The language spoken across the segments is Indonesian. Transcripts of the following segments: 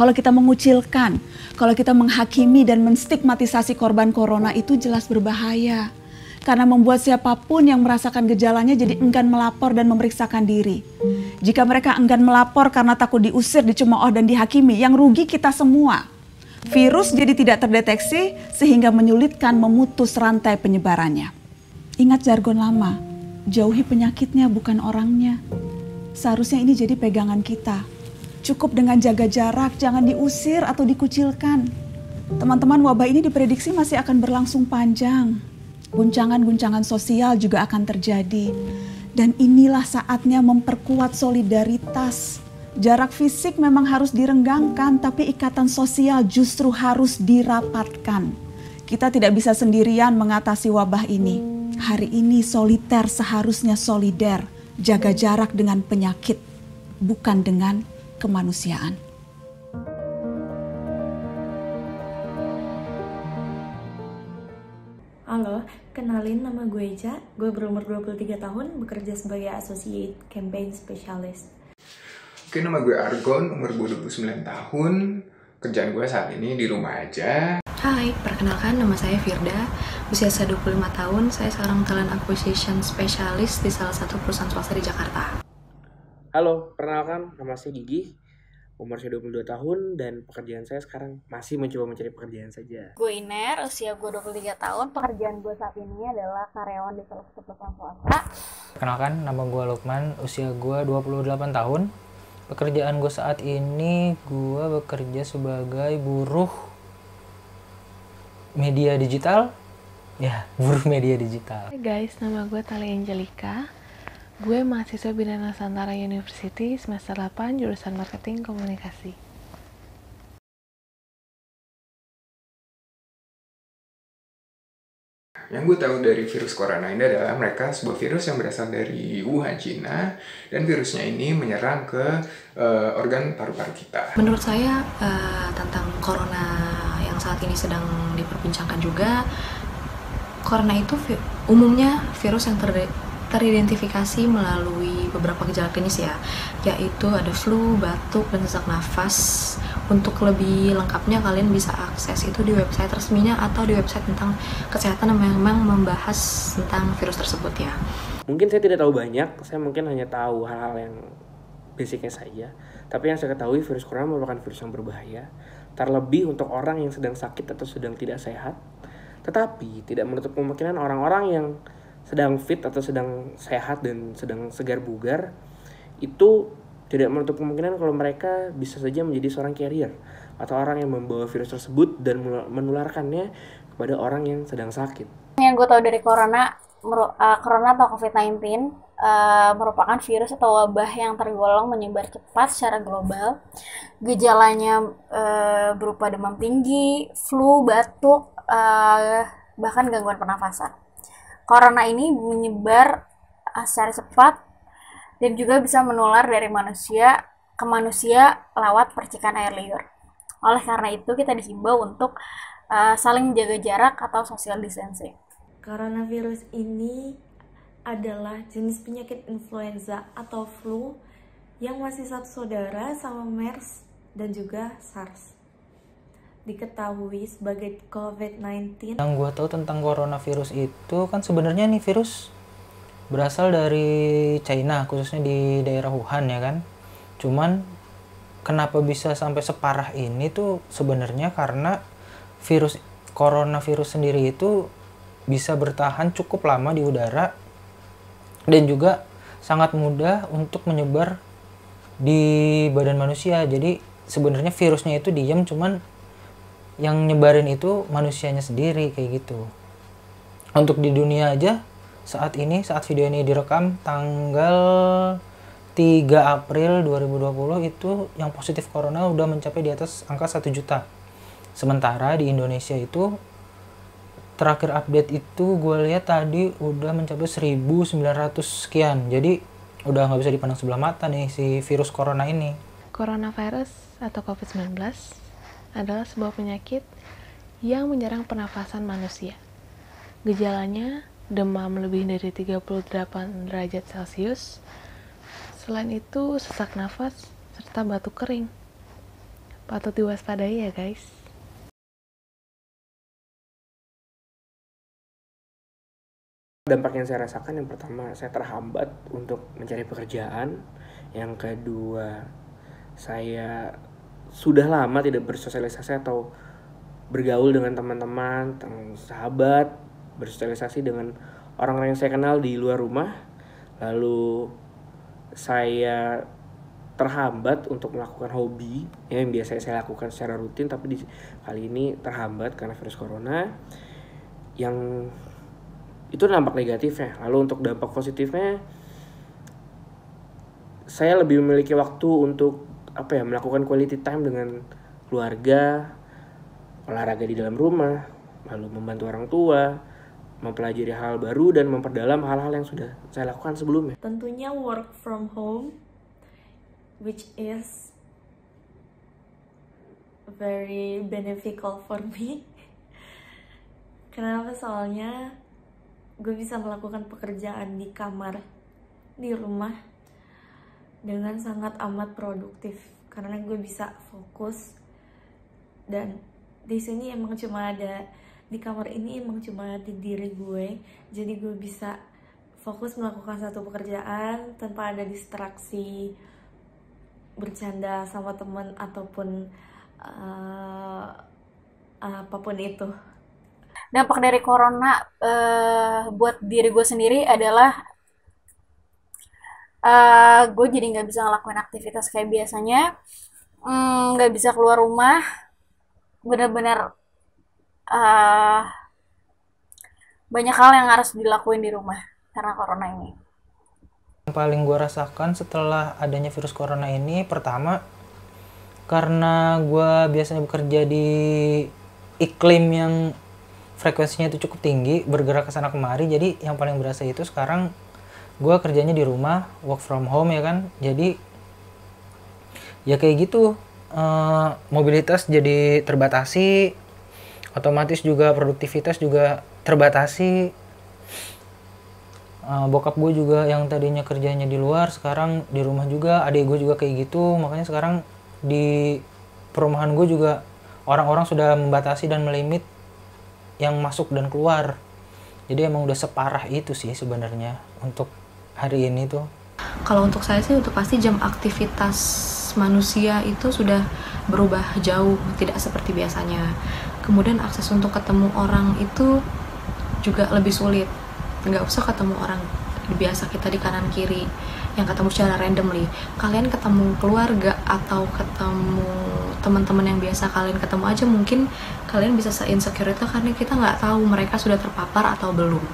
Kalau kita mengucilkan, kalau kita menghakimi dan menstigmatisasi korban corona itu jelas berbahaya. Karena membuat siapapun yang merasakan gejalanya jadi enggan melapor dan memeriksakan diri. Jika mereka enggan melapor karena takut diusir, dicemooh dan dihakimi, yang rugi kita semua. Virus jadi tidak terdeteksi sehingga menyulitkan memutus rantai penyebarannya. Ingat jargon lama, jauhi penyakitnya bukan orangnya. Seharusnya ini jadi pegangan kita. Cukup dengan jaga jarak, jangan diusir atau dikucilkan. Teman-teman, wabah ini diprediksi masih akan berlangsung panjang. Guncangan-guncangan sosial juga akan terjadi. Dan inilah saatnya memperkuat solidaritas. Jarak fisik memang harus direnggangkan, tapi ikatan sosial justru harus dirapatkan. Kita tidak bisa sendirian mengatasi wabah ini. Hari ini soliter seharusnya solider, jaga jarak dengan penyakit, bukan dengan kemanusiaan. Halo, kenalin nama gue Eja, gue berumur 23 tahun, bekerja sebagai Associate Campaign Specialist. Oke, nama gue Argon, umur gue 29 tahun, kerjaan gue saat ini di rumah aja. Hai, perkenalkan nama saya Firda, usia saya 25 tahun, saya seorang Talent Acquisition Specialist di salah satu perusahaan swasta di Jakarta. Halo, perkenalkan nama saya Gigi, umur saya 22 tahun dan pekerjaan saya sekarang masih mencoba mencari pekerjaan saja. Gue Iner, usia gue 23 tahun, pekerjaan gue saat ini adalah karyawan di salah satu perusahaan swasta. Perkenalkan, nama gue Lukman, usia gue 28 tahun. Pekerjaan gue saat ini, gue bekerja sebagai buruh media digital. Ya, buruh media digital. Hai guys, nama gue Tali Angelika. Gue mahasiswa Bina Nusantara University semester 8 jurusan Marketing Komunikasi. Yang gue tahu dari virus corona ini adalah mereka sebuah virus yang berasal dari Wuhan, Cina, dan virusnya ini menyerang ke organ paru-paru kita. Menurut saya tentang corona yang saat ini sedang diperbincangkan juga, corona itu umumnya virus yang teridentifikasi melalui beberapa gejala klinis ya, yaitu ada flu, batuk, dan sesak nafas. Untuk lebih lengkapnya kalian bisa akses itu di website resminya atau di website tentang kesehatan yang memang membahas tentang virus tersebut ya. Mungkin saya tidak tahu banyak, saya mungkin hanya tahu hal-hal yang basicnya saja. Tapi yang saya ketahui virus corona merupakan virus yang berbahaya, terlebih untuk orang yang sedang sakit atau sedang tidak sehat. Tetapi tidak menutup kemungkinan orang-orang yang sedang fit atau sedang sehat dan sedang segar bugar itu tidak menutup kemungkinan kalau mereka bisa saja menjadi seorang carrier atau orang yang membawa virus tersebut dan menularkannya kepada orang yang sedang sakit. Yang gue tahu dari corona atau COVID-19 merupakan virus atau wabah yang tergolong menyebar cepat secara global. Gejalanya berupa demam tinggi, flu, batuk, bahkan gangguan pernafasan. Corona ini menyebar secara cepat dan juga bisa menular dari manusia ke manusia lewat percikan air liur. Oleh karena itu kita dihimbau untuk saling menjaga jarak atau social distancing. Coronavirus ini adalah jenis penyakit influenza atau flu yang masih satu saudara sama MERS dan juga SARS. Diketahui sebagai COVID-19. Yang gue tahu tentang coronavirus itu kan sebenarnya nih virus berasal dari China, khususnya di daerah Wuhan ya kan. Cuman kenapa bisa sampai separah ini tuh sebenarnya karena virus coronavirus sendiri itu bisa bertahan cukup lama di udara dan juga sangat mudah untuk menyebar di badan manusia. Jadi sebenarnya virusnya itu diam, cuman yang nyebarin itu manusianya sendiri kayak gitu. Untuk di dunia aja saat video ini direkam tanggal 3 April 2020 itu yang positif corona udah mencapai di atas angka 1 juta. Sementara di Indonesia itu terakhir update itu gue lihat tadi udah mencapai 1.900 sekian. Jadi udah nggak bisa dipandang sebelah mata nih si virus corona ini. Coronavirus atau COVID-19 adalah sebuah penyakit yang menyerang pernafasan manusia. Gejalanya demam lebih dari 38 derajat Celcius. Selain itu, sesak nafas serta batuk kering. patut diwaspadai ya guys. Dampak yang saya rasakan, yang pertama saya terhambat untuk mencari pekerjaan, yang kedua saya sudah lama tidak bersosialisasi atau bergaul dengan teman-teman, sahabat, bersosialisasi dengan orang-orang yang saya kenal di luar rumah. Lalu saya terhambat untuk melakukan hobi yang biasanya saya lakukan secara rutin, tapi kali ini terhambat karena virus corona. Yang itu dampak negatifnya. Lalu untuk dampak positifnya, saya lebih memiliki waktu untuk melakukan quality time dengan keluarga, olahraga di dalam rumah, lalu membantu orang tua, mempelajari hal baru dan memperdalam hal-hal yang sudah saya lakukan sebelumnya. Tentunya work from home, which is very beneficial for me. Kenapa? Soalnya gue bisa melakukan pekerjaan di kamar, di rumah, dengan sangat amat produktif. Karena gue bisa fokus, dan di sini emang cuma ada, di kamar ini emang cuma ada diri gue. Jadi gue bisa fokus melakukan satu pekerjaan tanpa ada distraksi, bercanda sama temen ataupun apapun itu. Dampak dari corona buat diri gue sendiri adalah gue jadi nggak bisa ngelakuin aktivitas kayak biasanya, nggak bisa keluar rumah, bener-bener banyak hal yang harus dilakuin di rumah karena corona ini. Yang paling gue rasakan setelah adanya virus corona ini, pertama karena gue biasanya bekerja di iklim yang frekuensinya itu cukup tinggi, bergerak ke sana kemari, jadi yang paling berasa itu sekarang gue kerjanya di rumah, work from home ya kan. Jadi ya kayak gitu, mobilitas jadi terbatasi, otomatis juga produktivitas juga terbatasi. Bokap gue juga yang tadinya kerjanya di luar sekarang di rumah juga, adik gue juga kayak gitu. Makanya sekarang di perumahan gue juga orang-orang sudah membatasi dan melimit yang masuk dan keluar. Jadi emang udah separah itu sih sebenarnya untuk hari ini tuh. Kalau untuk saya sih untuk pasti jam aktivitas manusia itu sudah berubah jauh, tidak seperti biasanya. Kemudian akses untuk ketemu orang itu juga lebih sulit. Nggak usah ketemu orang biasa kita di kanan kiri yang ketemu secara randomly. Kalian ketemu keluarga atau ketemu teman-teman yang biasa kalian ketemu aja, mungkin kalian bisa se-insecure itu karena kita nggak tahu mereka sudah terpapar atau belum,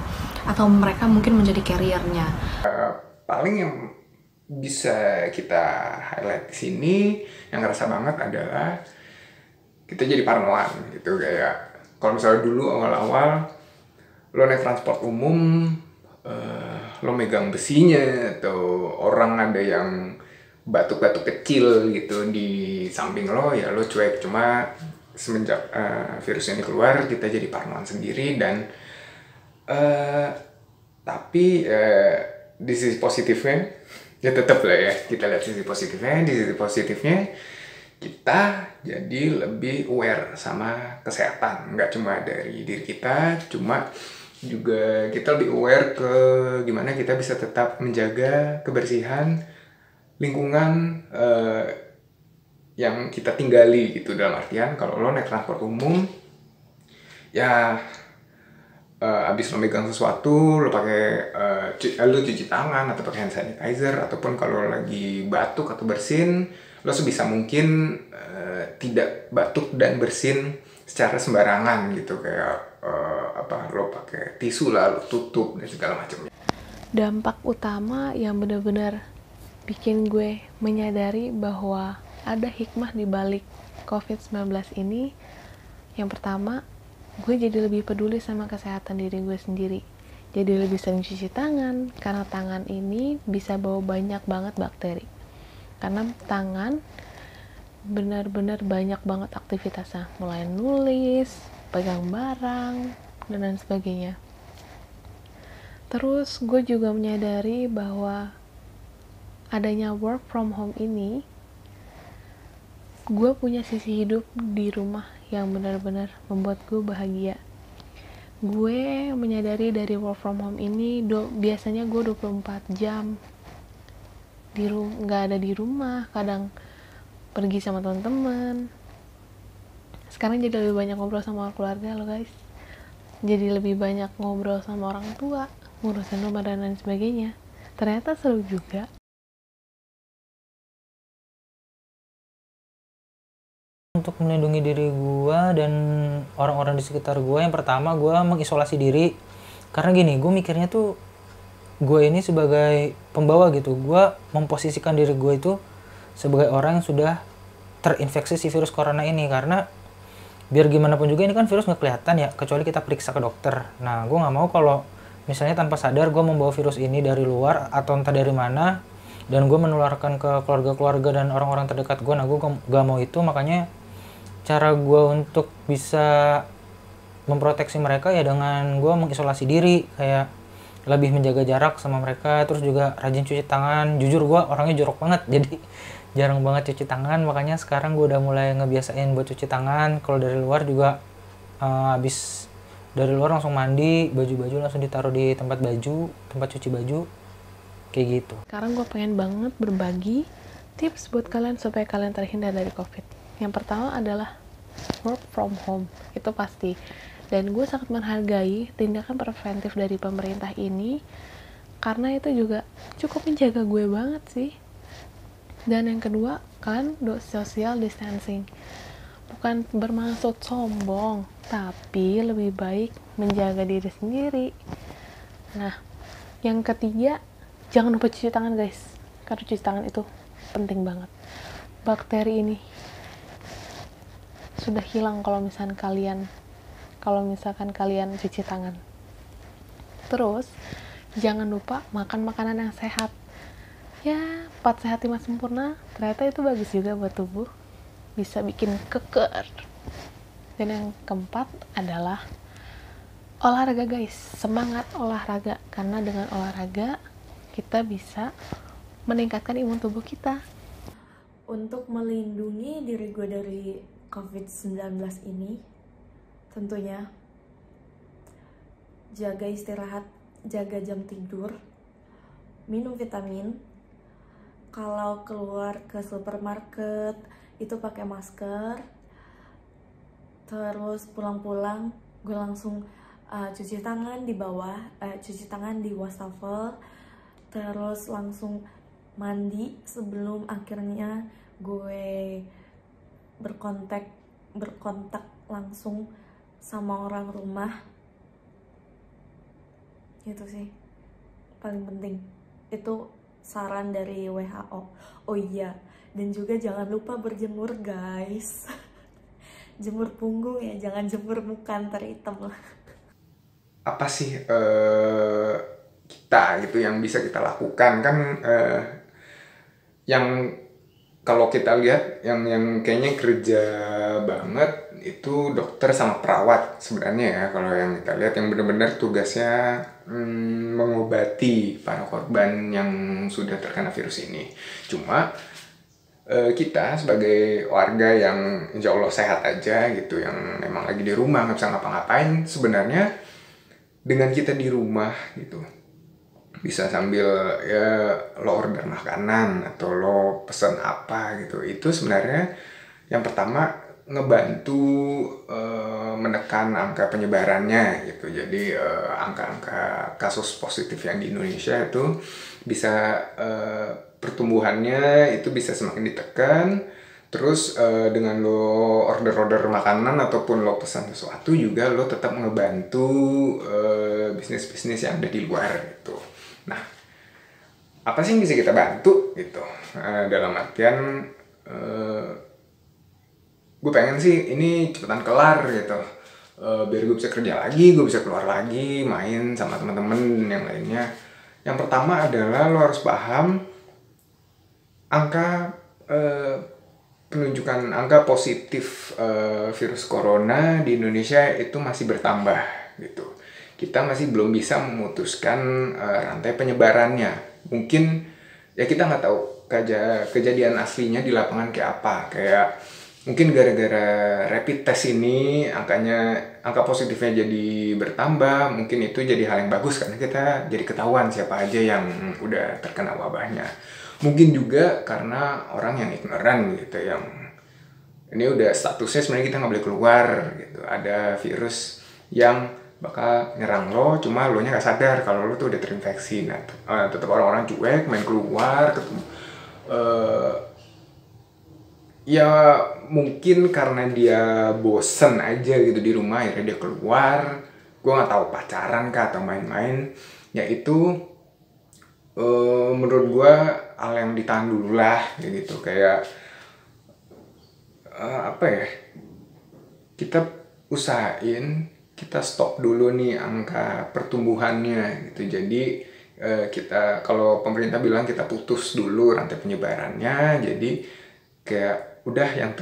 atau mereka mungkin menjadi carrier-nya. Paling yang bisa kita highlight di sini yang ngerasa banget adalah kita jadi parnoan gitu. Kayak kalau misalnya dulu awal-awal lo naik transport umum, lo megang besinya, atau orang ada yang batuk-batuk kecil gitu di samping lo, ya lo cuek. Cuma semenjak virus ini keluar, kita jadi parnoan sendiri. Dan tapi di sisi positifnya ya tetap lah ya, kita lihat sisi positifnya. Di sisi positifnya kita jadi lebih aware sama kesehatan, nggak cuma dari diri kita, cuma juga kita lebih aware ke gimana kita bisa tetap menjaga kebersihan lingkungan yang kita tinggali gitu. Dalam artian kalau lo naik transport umum, ya abis lo megang sesuatu, lo pakai lo cuci tangan atau pakai hand sanitizer, ataupun kalau lagi batuk atau bersin, lo sebisa mungkin tidak batuk dan bersin secara sembarangan gitu. Kayak lo pakai tisu lah, lo tutup dan segala macamnya. Dampak utama yang benar-benar bikin gue menyadari bahwa ada hikmah di balik COVID-19 ini, yang pertama, gue jadi lebih peduli sama kesehatan diri gue sendiri. Jadi lebih sering cuci tangan, karena tangan ini bisa bawa banyak banget bakteri. Karena tangan benar-benar banyak banget aktivitasnya, mulai nulis, pegang barang, dan lain sebagainya. Terus gue juga menyadari bahwa adanya work from home ini gue punya sisi hidup di rumah yang benar-benar membuat gue bahagia. Gue menyadari dari work from home ini biasanya gue 24 jam nggak ada di rumah, kadang pergi sama teman-teman. Sekarang jadi lebih banyak ngobrol sama keluarga lo guys, jadi lebih banyak ngobrol sama orang tua, ngurusin rumah dan lain sebagainya. Ternyata seru juga. Untuk melindungi diri gue dan orang-orang di sekitar gue, yang pertama gue mengisolasi diri. Karena gini, gue mikirnya tuh gue ini sebagai pembawa gitu, gue memposisikan diri gue itu sebagai orang yang sudah terinfeksi si virus corona ini. Karena biar gimana pun juga ini kan virus nggak kelihatan ya, kecuali kita periksa ke dokter. Nah, gue nggak mau kalau misalnya tanpa sadar gue membawa virus ini dari luar atau entah dari mana, dan gue menularkan ke keluarga-keluarga dan orang-orang terdekat gue. Nah, gue gak mau itu. Makanya cara gue untuk bisa memproteksi mereka ya dengan gue mengisolasi diri, kayak lebih menjaga jarak sama mereka, terus juga rajin cuci tangan. Jujur gue orangnya jorok banget, jadi jarang banget cuci tangan. Makanya sekarang gue udah mulai ngebiasain buat cuci tangan. Kalau dari luar juga habis dari luar langsung mandi, baju-baju langsung ditaruh di tempat cuci baju, kayak gitu. Sekarang gue pengen banget berbagi tips buat kalian supaya kalian terhindar dari COVID. Yang pertama adalah work from home, itu pasti. Dan gue sangat menghargai tindakan preventif dari pemerintah ini, karena itu juga cukup menjaga gue banget sih. Dan yang kedua, kalian social distancing. Bukan bermaksud sombong, tapi lebih baik menjaga diri sendiri. Nah, yang ketiga, jangan lupa cuci tangan guys, karena cuci tangan itu penting banget. Bakteri ini sudah hilang kalau misalkan kalian cuci tangan. Terus jangan lupa makan makanan yang sehat. Ya, 4 sehat 5 sempurna, ternyata itu bagus juga buat tubuh, bisa bikin keker. Dan yang keempat adalah olahraga guys, semangat olahraga, karena dengan olahraga kita bisa meningkatkan imun tubuh kita. Untuk melindungi diri gue dari COVID-19 ini, tentunya jaga istirahat, jaga jam tidur, minum vitamin. Kalau keluar ke supermarket itu pakai masker. Terus pulang-pulang gue langsung cuci tangan di bawah, cuci tangan di wastafel. Terus langsung mandi sebelum akhirnya gue berkontak langsung sama orang rumah. Itu sih paling penting, itu saran dari WHO. Oh iya, dan juga jangan lupa berjemur guys. Jemur punggung ya, jangan jemur muka, ntar hitam lah. Apa sih kita gitu yang bisa kita lakukan kan, yang kalau kita lihat yang kayaknya kerja banget itu dokter sama perawat sebenarnya ya. Kalau yang kita lihat yang benar-benar tugasnya mengobati para korban yang sudah terkena virus ini. Cuma kita sebagai warga yang insya Allah sehat aja gitu, yang memang lagi di rumah nggak bisa ngapa-ngapain, sebenarnya dengan kita di rumah gitu bisa sambil ya lo order makanan atau lo pesen apa gitu, itu sebenarnya yang pertama ngebantu menekan angka penyebarannya gitu. Jadi angka-angka kasus positif yang di Indonesia itu bisa pertumbuhannya itu bisa semakin ditekan. Terus dengan lo order makanan ataupun lo pesan sesuatu juga lo tetap ngebantu bisnis-bisnis yang ada di luar gitu. Nah, apa sih yang bisa kita bantu gitu? Dalam artian gue pengen sih ini cepetan kelar gitu, biar gue bisa kerja lagi, gue bisa keluar lagi, main sama teman-teman yang lainnya. Yang pertama adalah lo harus paham angka penunjukan angka positif virus corona di Indonesia itu masih bertambah gitu. Kita masih belum bisa memutuskan rantai penyebarannya. Mungkin ya kita nggak tahu kejadian aslinya di lapangan kayak apa. Kayak mungkin gara-gara rapid test ini angka positifnya jadi bertambah, mungkin itu jadi hal yang bagus karena kita jadi ketahuan siapa aja yang udah terkena wabahnya. Mungkin juga karena orang yang ignoran gitu, yang ini udah statusnya sebenarnya kita nggak boleh keluar gitu. Ada virus yang bakal nyerang lo, cuma lo nya nggak sadar kalau lo tuh udah terinfeksi. Nah, tetap orang-orang cuek, main keluar, ketemu. Ya mungkin karena dia bosen aja gitu di rumah, akhirnya dia keluar. Gue nggak tahu pacaran kah atau main-main. Ya itu menurut gue hal yang ditahan dulu lah gitu. Kayak apa ya? Kita usahain kita stop dulu nih angka pertumbuhannya gitu. Jadi kita, kalau pemerintah bilang kita putus dulu rantai penyebarannya, jadi kayak udah yang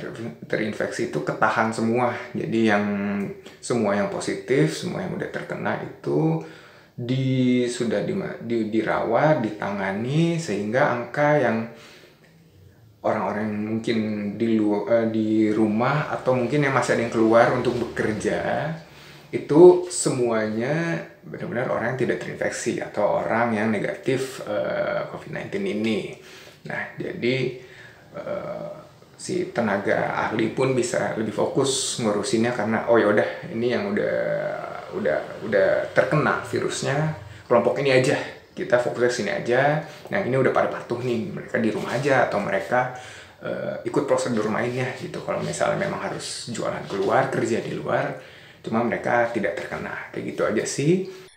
terinfeksi itu ketahan semua. Jadi yang semua yang positif, semua yang udah terkena itu sudah dirawat, ditangani, sehingga angka yang orang-orang yang mungkin di rumah atau mungkin yang masih ada yang keluar untuk bekerja, itu semuanya benar-benar orang yang tidak terinfeksi atau orang yang negatif COVID-19 ini. Nah, jadi si tenaga ahli pun bisa lebih fokus ngurusinnya karena oh ya udah, ini yang udah terkena virusnya kelompok ini aja, kita fokusnya sini aja. Nah, ini udah pada patuh nih, mereka di rumah aja atau mereka ikut prosedur mainnya gitu. Kalau misalnya memang harus jualan keluar, kerja di luar, cuma mereka tidak terkena. Kayak gitu aja sih.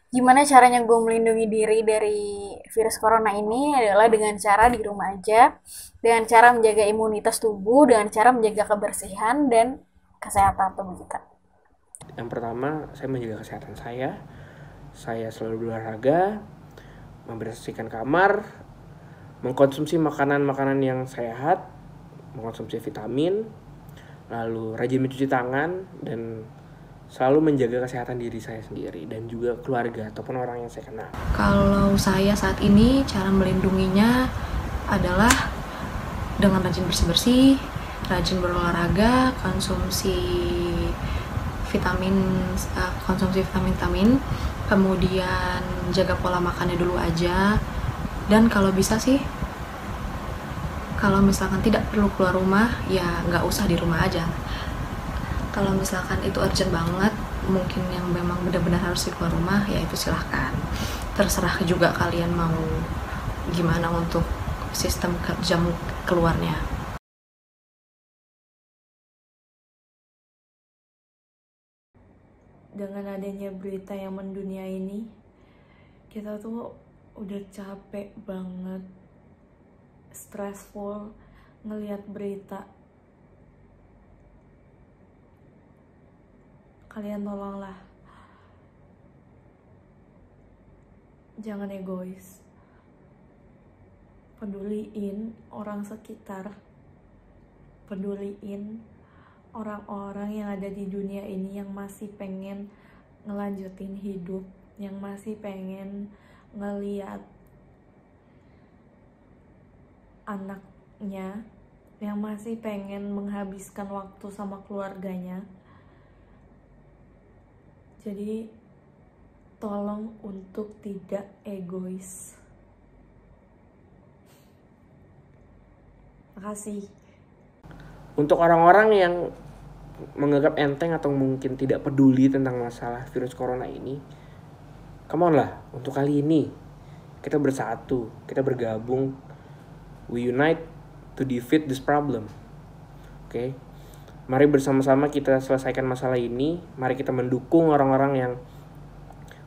Gimana caranya gue melindungi diri dari virus corona ini adalah dengan cara di rumah aja, dengan cara menjaga imunitas tubuh, dengan cara menjaga kebersihan dan kesehatan tubuh kita. Yang pertama, saya menjaga kesehatan saya. Saya selalu berolahraga, membersihkan kamar, mengkonsumsi makanan-makanan yang sehat, mengkonsumsi vitamin, lalu rajin mencuci tangan, dan selalu menjaga kesehatan diri saya sendiri dan juga keluarga ataupun orang yang saya kenal. Kalau saya saat ini, cara melindunginya adalah dengan rajin bersih-bersih, rajin berolahraga, konsumsi vitamin, kemudian jaga pola makannya dulu aja. Dan kalau bisa sih, kalau misalkan tidak perlu keluar rumah, ya nggak usah di rumah aja. Kalau misalkan itu urgent banget, mungkin yang memang benar-benar harus keluar rumah, ya itu silahkan. Terserah juga kalian mau gimana untuk sistem jam keluarnya. Dengan adanya berita yang mendunia ini, kita tuh udah capek banget, stressful ngelihat berita. Kalian tolonglah, jangan egois, peduliin orang sekitar, peduliin orang-orang yang ada di dunia ini yang masih pengen ngelanjutin hidup, yang masih pengen ngeliat anaknya, yang masih pengen menghabiskan waktu sama keluarganya. Jadi tolong untuk tidak egois. Makasih. Untuk orang-orang yang menganggap enteng atau mungkin tidak peduli tentang masalah virus corona ini, come on lah, untuk kali ini kita bersatu, kita bergabung, we unite to defeat this problem. Oke? Mari bersama-sama kita selesaikan masalah ini. Mari kita mendukung orang-orang yang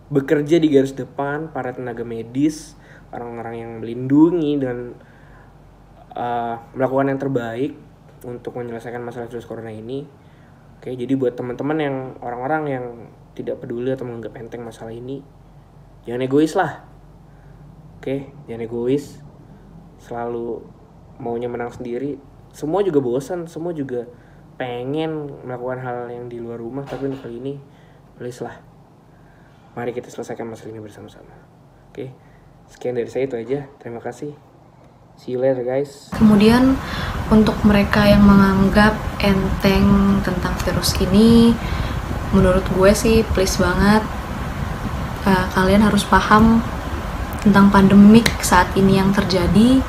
bekerja di garis depan, para tenaga medis, orang-orang yang melindungi dan melakukan yang terbaik untuk menyelesaikan masalah virus corona ini. Oke, jadi buat teman-teman yang orang-orang yang tidak peduli atau menganggap enteng masalah ini, jangan egois lah. Oke, jangan egois. Selalu maunya menang sendiri. Semua juga bosan, semua juga pengen melakukan hal yang di luar rumah, tapi untuk kali ini please lah, mari kita selesaikan masalah ini bersama-sama. Oke, sekian dari saya, itu aja. Terima kasih. See you later guys. Kemudian untuk mereka yang menganggap enteng tentang virus ini, menurut gue sih please banget, kalian harus paham tentang pandemik saat ini yang terjadi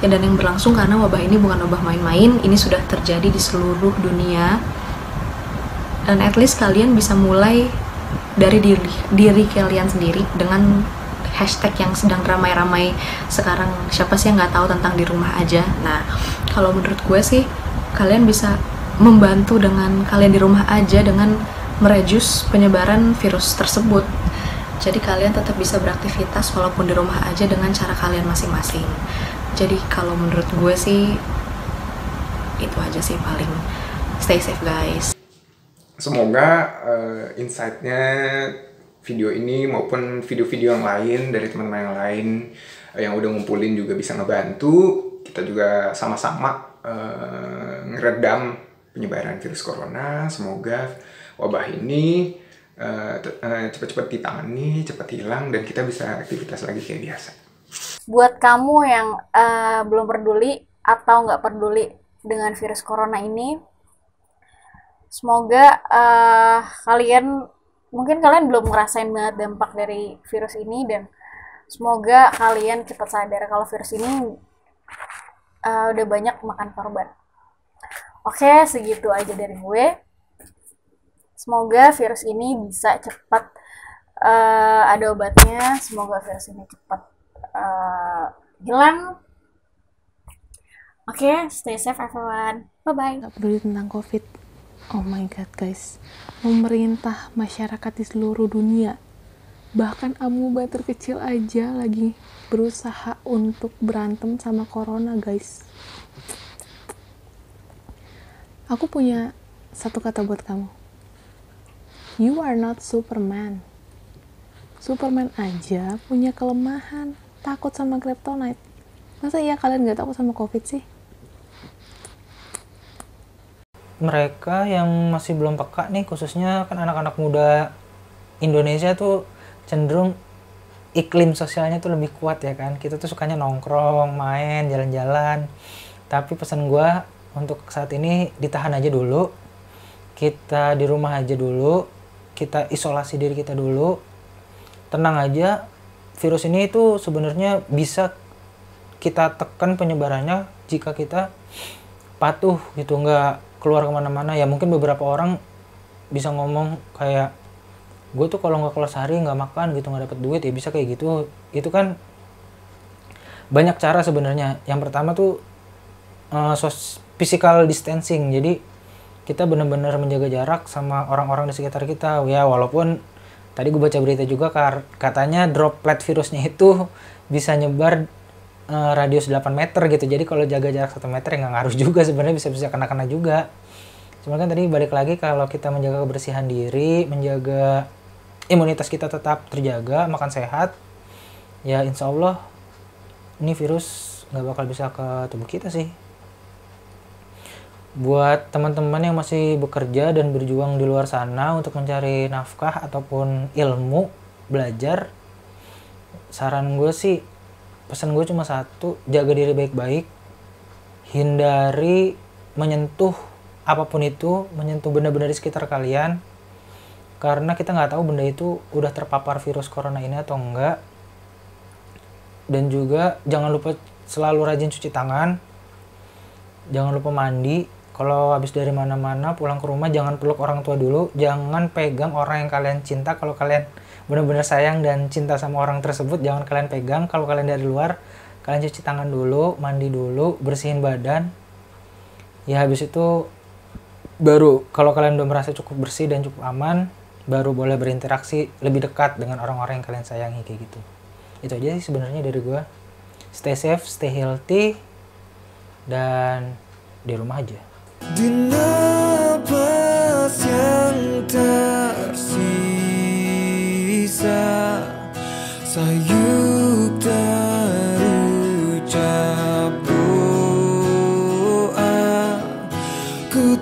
dan yang berlangsung, karena wabah ini bukan wabah main-main, ini sudah terjadi di seluruh dunia. Dan at least kalian bisa mulai dari diri kalian sendiri dengan hashtag yang sedang ramai-ramai sekarang, siapa sih yang nggak tahu tentang di rumah aja. Nah, kalau menurut gue sih kalian bisa membantu dengan kalian di rumah aja dengan mereduce penyebaran virus tersebut. Jadi kalian tetap bisa beraktivitas walaupun di rumah aja dengan cara kalian masing-masing. Jadi kalau menurut gue sih itu aja sih paling. Stay safe guys. Semoga insight-nya video ini maupun video-video yang lain dari teman-teman yang lain yang udah ngumpulin juga bisa ngebantu kita juga sama-sama ngeredam penyebaran virus corona. Semoga wabah ini cepat-cepat ditangani, cepat hilang, dan kita bisa aktivitas lagi kayak biasa. Buat kamu yang belum peduli atau nggak peduli dengan virus corona ini, semoga mungkin kalian belum ngerasain banget dampak dari virus ini, dan semoga kalian cepat sadar kalau virus ini udah banyak makan korban. Oke, segitu aja dari gue. Semoga virus ini bisa cepat ada obatnya. Semoga virus ini cepat hilang. Oke, stay safe everyone. Bye-bye. Gak peduli tentang COVID. Oh my god guys, pemerintah, masyarakat di seluruh dunia, bahkan amuba terkecil aja lagi berusaha untuk berantem sama corona guys. Aku punya satu kata buat kamu. You are not Superman. Superman aja punya kelemahan, takut sama kryptonite. Masa iya kalian gak takut sama COVID sih? Mereka yang masih belum peka nih, khususnya kan anak-anak muda Indonesia tuh cenderung iklim sosialnya tuh lebih kuat ya kan. Kita tuh sukanya nongkrong, main, jalan-jalan. Tapi pesan gue untuk saat ini ditahan aja dulu. Kita di rumah aja dulu. Kita isolasi diri kita dulu. Tenang aja. Virus ini tuh sebenarnya bisa kita tekan penyebarannya jika kita patuh gitu, nggak keluar kemana-mana. Ya mungkin beberapa orang bisa ngomong kayak, gue tuh kalau nggak keluar sehari nggak makan gitu, nggak dapet duit, ya bisa kayak gitu. Itu kan banyak cara sebenarnya. Yang pertama tuh physical distancing. Jadi kita benar-benar menjaga jarak sama orang-orang di sekitar kita. Ya walaupun tadi gue baca berita juga katanya droplet virusnya itu bisa nyebar radius 8 meter gitu. Jadi kalau jaga jarak 1 meter ya nggak ngaruh juga sebenarnya, bisa kena-kena juga. Cuma kan tadi balik lagi, kalau kita menjaga kebersihan diri, menjaga imunitas kita tetap terjaga, makan sehat, ya insya Allah ini virus nggak bakal bisa ke tubuh kita sih. Buat teman-teman yang masih bekerja dan berjuang di luar sana untuk mencari nafkah ataupun ilmu, belajar, saran gue sih, pesan gue cuma satu, jaga diri baik-baik, hindari menyentuh apapun itu, menyentuh benda-benda di sekitar kalian, karena kita nggak tahu benda itu udah terpapar virus corona ini atau enggak. Dan juga jangan lupa selalu rajin cuci tangan, jangan lupa mandi. Kalau habis dari mana-mana pulang ke rumah jangan peluk orang tua dulu, jangan pegang orang yang kalian cinta. Kalau kalian benar-benar sayang dan cinta sama orang tersebut, jangan kalian pegang. Kalau kalian dari luar, kalian cuci tangan dulu, mandi dulu, bersihin badan. Ya habis itu baru kalau kalian udah merasa cukup bersih dan cukup aman, baru boleh berinteraksi lebih dekat dengan orang-orang yang kalian sayangi kayak gitu. Itu aja sih sebenarnya dari gue. Stay safe, stay healthy, dan di rumah aja. Di napas yang tersisa, sayup terucap doa, ku